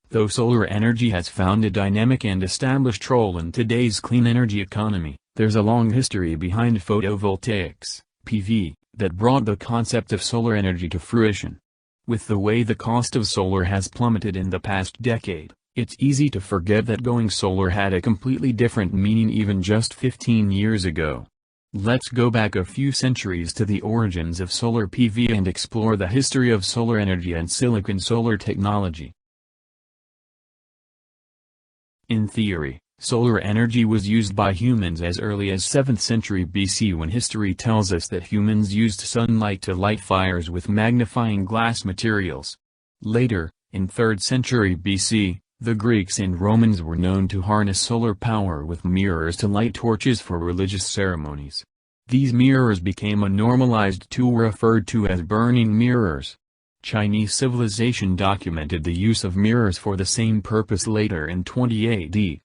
Though solar energy has found a dynamic and established role in today's clean energy economy, there's a long history behind photovoltaics, PV, that brought the concept of solar energy to fruition. With the way the cost of solar has plummeted in the past decade, it's easy to forget that going solar had a completely different meaning even just 15 years ago. Let's go back a few centuries to the origins of solar PV and explore the history of solar energy and silicon solar technology. In theory, solar energy was used by humans as early as 7th century BC, when history tells us that humans used sunlight to light fires with magnifying glass materials. Later, in 3rd century BC, the Greeks and Romans were known to harness solar power with mirrors to light torches for religious ceremonies. These mirrors became a normalized tool referred to as burning mirrors. Chinese civilization documented the use of mirrors for the same purpose later in 20 AD.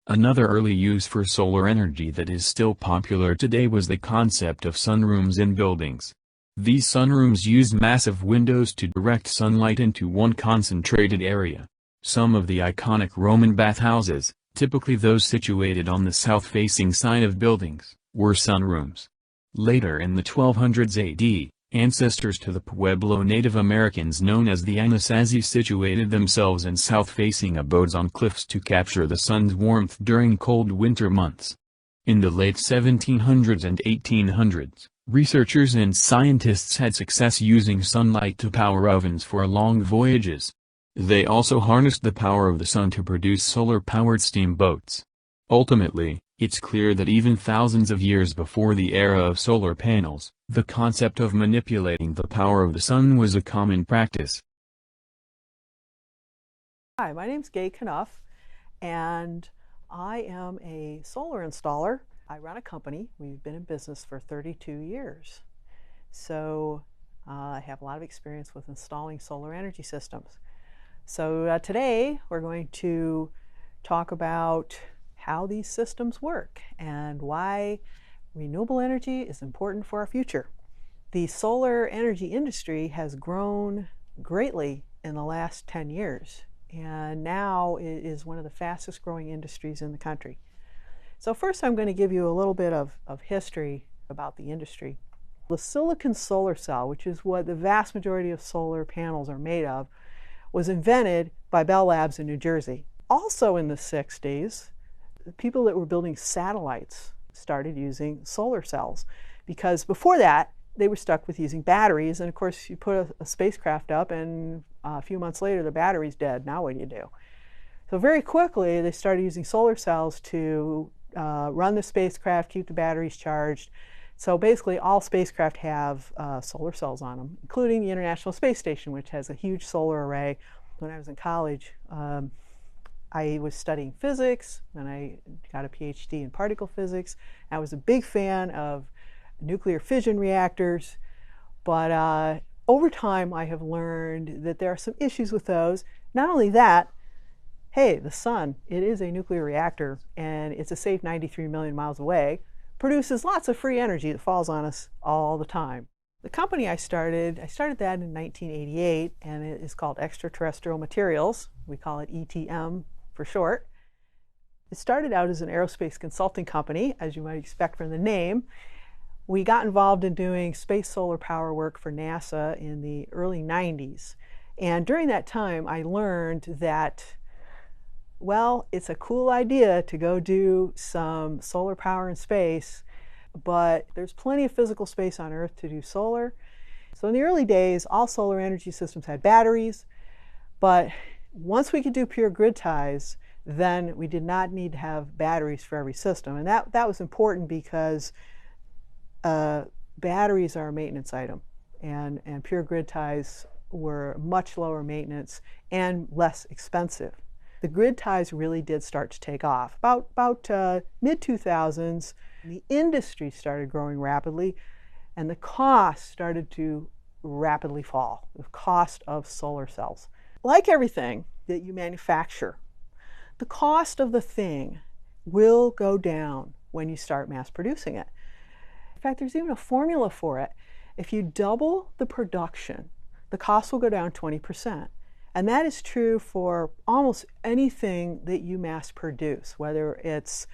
Another early use for solar energy that is still popular today was the concept of sunrooms in buildings. These sunrooms used massive windows to direct sunlight into one concentrated area. Some of the iconic Roman bathhouses, typically those situated on the south-facing side of buildings, were sunrooms. Later in the 1200s AD, ancestors to the Pueblo Native Americans known as the Anasazi situated themselves in south-facing abodes on cliffs to capture the sun's warmth during cold winter months. In the late 1700s and 1800s, researchers and scientists had success using sunlight to power ovens for long voyages. They also harnessed the power of the sun to produce solar-powered steamboats. Ultimately, it's clear that even thousands of years before the era of solar panels, the concept of manipulating the power of the sun was a common practice. Hi, my name's Gay Knuff, and I am a solar installer. I run a company. We've been in business for 32 years. So I have a lot of experience with installing solar energy systems. So today we're going to talk about how these systems work and why renewable energy is important for our future. The solar energy industry has grown greatly in the last 10 years, and now it is one of the fastest growing industries in the country. So first I'm going to give you a little bit of history about the industry. The silicon solar cell, which is what the vast majority of solar panels are made of, was invented by Bell Labs in New Jersey. Also in the 60s, the people that were building satellites started using solar cells, because before that they were stuck with using batteries, and of course you put a spacecraft up and a few months later the battery's dead. Now what do you do? So very quickly they started using solar cells to run the spacecraft, keep the batteries charged. So basically all spacecraft have solar cells on them, including the International Space Station, which has a huge solar array. When I was in college, I was studying physics, and I got a PhD in particle physics. I was a big fan of nuclear fission reactors, but over time I have learned that there are some issues with those. Not only that, hey, the sun, it is a nuclear reactor, and it's a safe 93 million miles away, produces lots of free energy that falls on us all the time. The company I started that in 1988, and it is called Extraterrestrial Materials. We call it ETM for short. It started out as an aerospace consulting company, as you might expect from the name. We got involved in doing space solar power work for NASA in the early 90s. And during that time, I learned that, well, it's a cool idea to go do some solar power in space, but there's plenty of physical space on Earth to do solar. So in the early days, all solar energy systems had batteries, but once we could do pure grid ties, then we did not need to have batteries for every system. And that was important because batteries are a maintenance item, and pure grid ties were much lower maintenance and less expensive. The grid ties really did start to take off. About mid-2000s, the industry started growing rapidly, and the cost started to rapidly fall, the cost of solar cells. Like everything that you manufacture, the cost of the thing will go down when you start mass producing it. In fact, there's even a formula for it. If you double the production, the cost will go down 20%. And that is true for almost anything that you mass produce, whether it's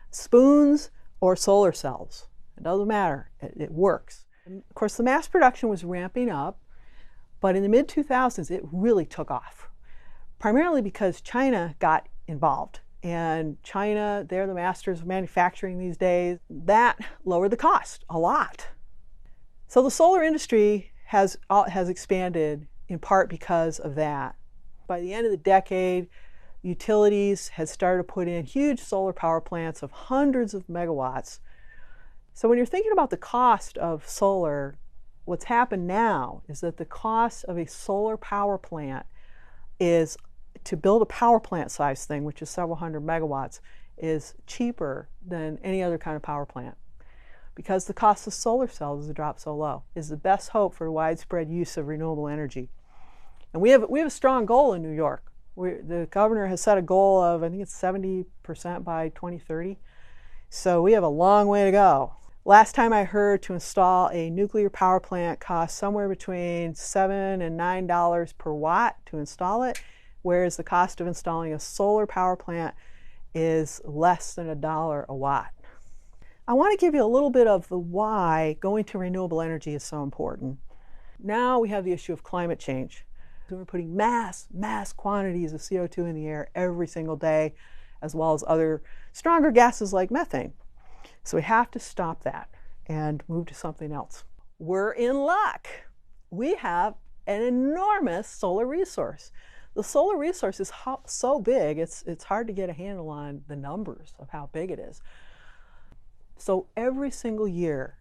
spoons or solar cells. It doesn't matter, it works. And of course, the mass production was ramping up, but in the mid-2000s, it really took off, primarily because China got involved. And China, they're the masters of manufacturing these days. That lowered the cost a lot. So the solar industry has expanded in part because of that. By the end of the decade, utilities had started to put in huge solar power plants of hundreds of megawatts. So when you're thinking about the cost of solar, what's happened now is that the cost of a solar power plant is, to build a power plant size thing, which is several hundred megawatts, is cheaper than any other kind of power plant, because the cost of solar cells has dropped so low. Is the best hope for widespread use of renewable energy. And we have a strong goal in New York. The governor has set a goal of, I think it's 70% by 2030. So we have a long way to go. Last time I heard, to install a nuclear power plant costs somewhere between $7 and $9 per watt to install it, whereas the cost of installing a solar power plant is less than $1 a watt. I want to give you a little bit of the why going to renewable energy is so important. Now we have the issue of climate change. We're putting mass quantities of CO2 in the air every single day, as well as other stronger gases like methane. So we have to stop that and move to something else. We're in luck. We have an enormous solar resource. The solar resource is so big, it's hard to get a handle on the numbers of how big it is. So every single year,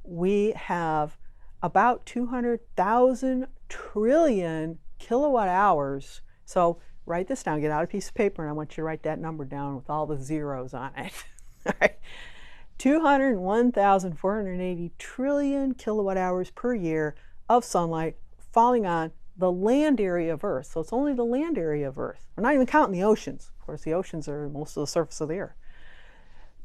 we have about 200,000 trillion kilowatt hours. So write this down, get out a piece of paper, and I want you to write that number down with all the zeros on it. All right. 201,480 trillion kilowatt hours per year of sunlight falling on the land area of Earth. So it's only the land area of Earth. We're not even counting the oceans. Of course, the oceans are most of the surface of the Earth.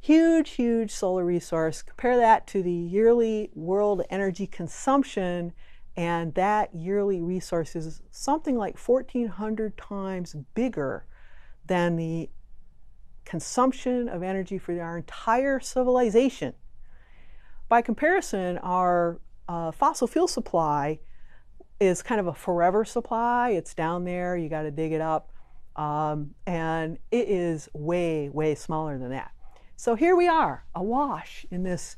Huge, huge solar resource. Compare that to the yearly world energy consumption, and that yearly resource is something like 1,400 times bigger than the consumption of energy for our entire civilization. By comparison, our fossil fuel supply is kind of a forever supply. It's down there, you got to dig it up, and it is way, way smaller than that. So here we are, awash in this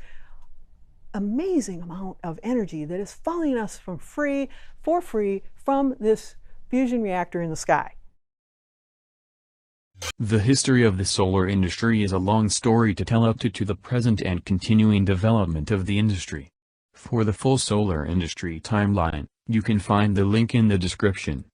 amazing amount of energy that is falling us for free from this fusion reactor in the sky. The history of the solar industry is a long story to tell up to the present and continuing development of the industry. For the full solar industry timeline, you can find the link in the description.